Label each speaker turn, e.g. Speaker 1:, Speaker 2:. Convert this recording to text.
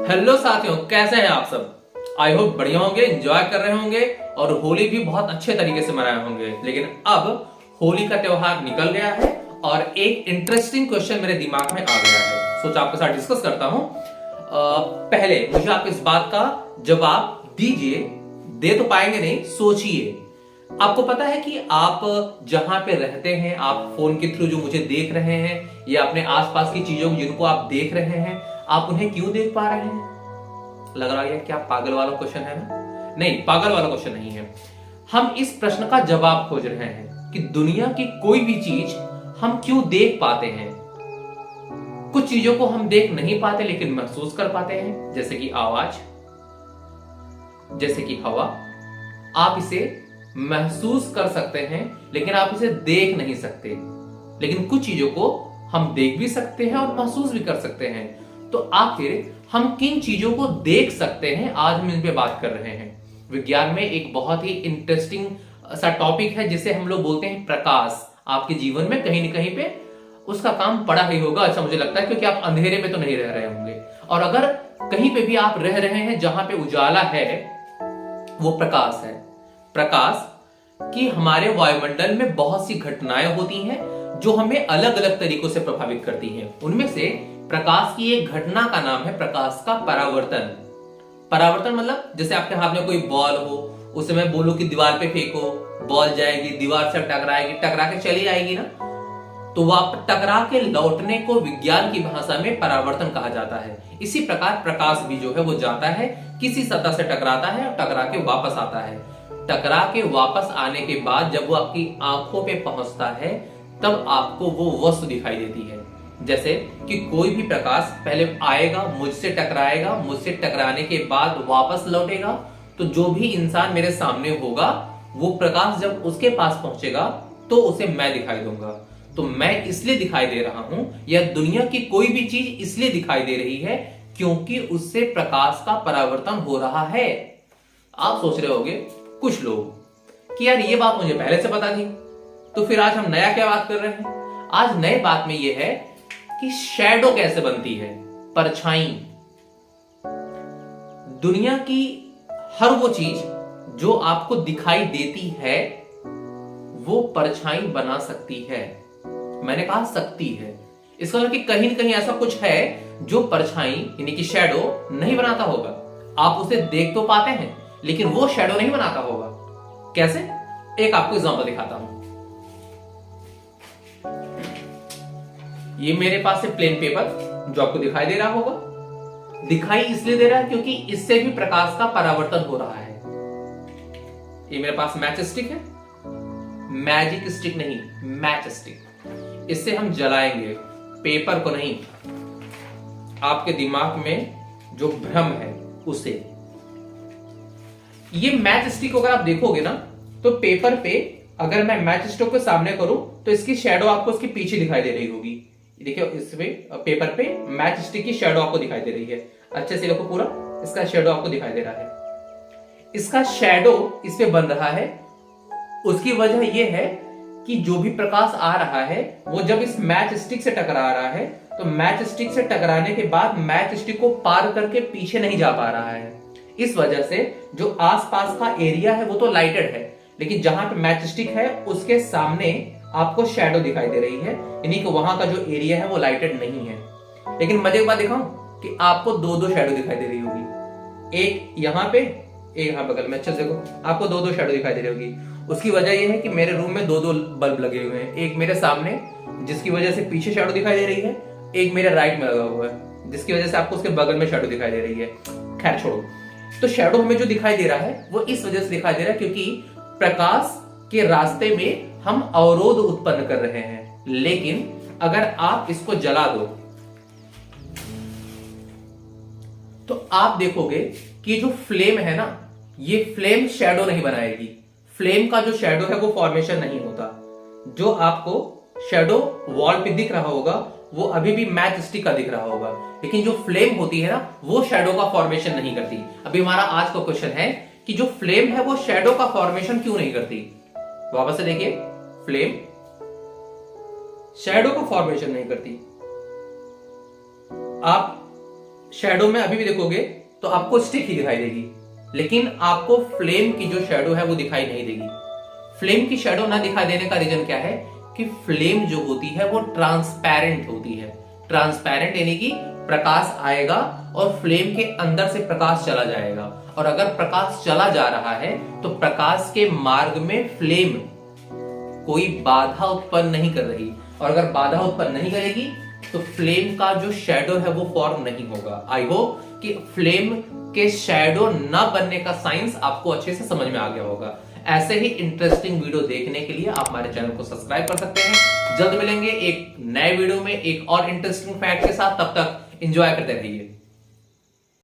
Speaker 1: Hello साथियों, कैसे हैं आप सब। आई होप बढ़िया होंगे, एंजॉय कर रहे होंगे और होली भी बहुत अच्छे तरीके से मनाए होंगे। लेकिन अब होली का त्योहार निकल गया है और एक इंटरेस्टिंग क्वेश्चन मेरे दिमाग में आ गया है, सोचा आपके साथ डिस्कस करता हूं। पहले मुझे आप इस बात का जवाब दीजिए, दे तो पाएंगे नहीं, सोचिए। आपको पता है कि आप जहां पे रहते हैं, आप फोन के थ्रू जो मुझे देख रहे हैं या अपने आसपास की चीजों जिनको आप देख रहे हैं, आप उन्हें क्यों देख पा रहे हैं। लग रहा है क्या पागल वाला क्वेश्चन है ना? नहीं, पागल वाला क्वेश्चन नहीं है। हम इस प्रश्न का जवाब खोज रहे हैं कि दुनिया की कोई भी चीज हम क्यों देख पाते हैं। कुछ चीजों को हम देख नहीं पाते लेकिन महसूस कर पाते हैं, जैसे कि आवाज, जैसे कि हवा। आप इसे महसूस कर सकते हैं लेकिन आप इसे देख नहीं सकते। लेकिन कुछ चीजों को हम देख भी सकते हैं और महसूस भी कर सकते हैं। तो आखिर हम किन चीजों को देख सकते हैं, आज हम इन पे बात कर रहे हैं। विज्ञान में एक बहुत ही इंटरेस्टिंग सा टॉपिक है जिसे हम लोग बोलते हैं प्रकाश। आपके जीवन में कहीं ना कहीं पे उसका काम पड़ा ही होगा, अच्छा मुझे लगता है, क्योंकि आप अंधेरे में तो नहीं रह रहे होंगे। और अगर कहीं पे भी आप रह रहे हैं जहां पे उजाला है, वो प्रकाश है। प्रकाश की हमारे वायुमंडल में बहुत सी घटनाएं होती हैं जो हमें अलग अलग तरीकों से प्रभावित करती हैं। उनमें से प्रकाश की एक घटना का नाम है प्रकाश का परावर्तन। परावर्तन मतलब जैसे आपके हाथ में कोई बॉल हो, उसे मैं बोलूं कि दीवार पे फेंको, बॉल जाएगी, दीवार से टकराएगी, टकरा के चली आएगी ना, तो वह टकरा के लौटने को विज्ञान की भाषा में परावर्तन कहा जाता है। इसी प्रकार प्रकाश भी जो है वो जाता है, किसी सतह से टकराता है और टकरा के वापस आता है। टकरा के वापस आने के बाद जब वो आपकी आंखों पे पहुंचता है, तब आपको वो वस्तु दिखाई देती है। जैसे कि कोई भी प्रकाश पहले आएगा, मुझसे टकराएगा, मुझसे टकराने के बाद वापस लौटेगा, तो जो भी इंसान मेरे सामने होगा, वो प्रकाश जब उसके पास पहुंचेगा तो उसे मैं दिखाई दूंगा। तो मैं इसलिए दिखाई दे रहा हूं, या दुनिया की कोई भी चीज इसलिए दिखाई दे रही है क्योंकि उससे प्रकाश का परावर्तन हो रहा है। आप सोच रहे होंगे कुछ लोग कि यार ये बात मुझे पहले से पता थी, तो फिर आज हम नया क्या बात कर रहे हैं। आज नए बात में यह है कि शैडो कैसे बनती है, परछाई। दुनिया की हर वो चीज जो आपको दिखाई देती है वो परछाई बना सकती है। मैंने कहा सकती है, इसका मतलब कि कहीं ना कहीं ऐसा कुछ है जो परछाई यानी कि शैडो नहीं बनाता होगा। आप उसे देख तो पाते हैं लेकिन वो शैडो नहीं बनाता होगा। कैसे? एक आपको एग्जांपल दिखाता हूं। ये मेरे पास है प्लेन पेपर जो आपको दिखाई दे रहा होगा। दिखाई इसलिए दे रहा है क्योंकि इससे भी प्रकाश का परावर्तन हो रहा है। ये मेरे पास मैच स्टिक है, मैजिक स्टिक नहीं, मैच स्टिक। इससे हम जलाएंगे पेपर को नहीं, आपके दिमाग में जो भ्रम है उसे। ये मैच स्टिक अगर आप देखोगे ना, तो पेपर पे अगर मैं मैच स्टिक को सामने करूं तो इसकी शैडो आपको उसके पीछे दिखाई दे रही होगी। देखिए इसमें पेपर पे मैच स्टिक की शैडो आपको दिखाई दे रही है। अच्छे से देखो, पूरा इसका शैडो आपको दिखाई दे रहा है। इसका शैडो इस पे बन रहा है। उसकी वजह यह है कि जो भी प्रकाश आ रहा है वो जब इस मैच स्टिक से टकरा रहा है, तो मैच स्टिक से टकराने के बाद मैच स्टिक को पार करके पीछे नहीं जा पा रहा है। इस वजह से जो आसपास का एरिया है वो तो लाइटेड है, लेकिन जहां पे मैच स्टिक है उसके सामने आपको शैडो दिखाई दे रही है, यानी कि वहां का जो एरिया है वो लाइटेड नहीं है। लेकिन मजे की बात दिखाऊं कि आपको दो दो शैडो दिखाई दे रही होगी, एक यहां पे, एक यहां बगल में। अच्छे से देखो, आपको दो दो शैडो दिखाई दे रही होगी। उसकी वजह यह है कि मेरे रूम में दो दो बल्ब लगे हुए हैं, एक मेरे सामने जिसकी वजह से पीछे शैडो दिखाई दे रही है, एक मेरे राइट में लगा हुआ है जिसकी वजह से आपको उसके बगल में शैडो दिखाई दे रही है। खैर छोड़ो, तो शैडो हमें जो दिखाई दे रहा है वो इस वजह से दिखाई दे रहा है क्योंकि प्रकाश के रास्ते में हम अवरोध उत्पन्न कर रहे हैं। लेकिन अगर आप इसको जला दो तो आप देखोगे कि जो फ्लेम है ना, ये फ्लेम शैडो नहीं बनाएगी। फ्लेम का जो शैडो है वो फॉर्मेशन नहीं होता। जो आपको शैडो वॉल पे दिख रहा होगा वो अभी भी मैच स्टिक का दिख रहा होगा, लेकिन जो फ्लेम होती है ना वो शैडो का फॉर्मेशन नहीं करती। अभी हमारा आज का क्वेश्चन है कि जो फ्लेम है वो शैडो का फॉर्मेशन क्यों नहीं करती। वापस से देखिए, फ्लेम शैडो का फॉर्मेशन नहीं करती। आप शैडो में अभी भी देखोगे तो आपको स्टिक ही दिखाई देगी, लेकिन आपको फ्लेम की जो शैडो है वो दिखाई नहीं देगी। फ्लेम की शैडो ना दिखाई देने का रीजन क्या है कि फ्लेम जो होती है वो ट्रांसपेरेंट होती है। ट्रांसपेरेंट यानी कि प्रकाश आएगा और फ्लेम के अंदर से प्रकाश चला जाएगा, और अगर प्रकाश चला जा रहा है तो प्रकाश के मार्ग में फ्लेम कोई बाधा उत्पन्न नहीं कर रही, और अगर बाधा उत्पन्न नहीं करेगी तो फ्लेम का जो शैडो है वो फॉर्म नहीं होगा। आई होप कि फ्लेम के शैडो ना बनने का साइंस आपको अच्छे से समझ में आ गया होगा। ऐसे ही इंटरेस्टिंग वीडियो देखने के लिए आप हमारे चैनल को सब्सक्राइब कर सकते हैं। जल्द मिलेंगे एक नए वीडियो में एक और इंटरेस्टिंग फैक्ट के साथ, तब तक एंजॉय करते रहिए।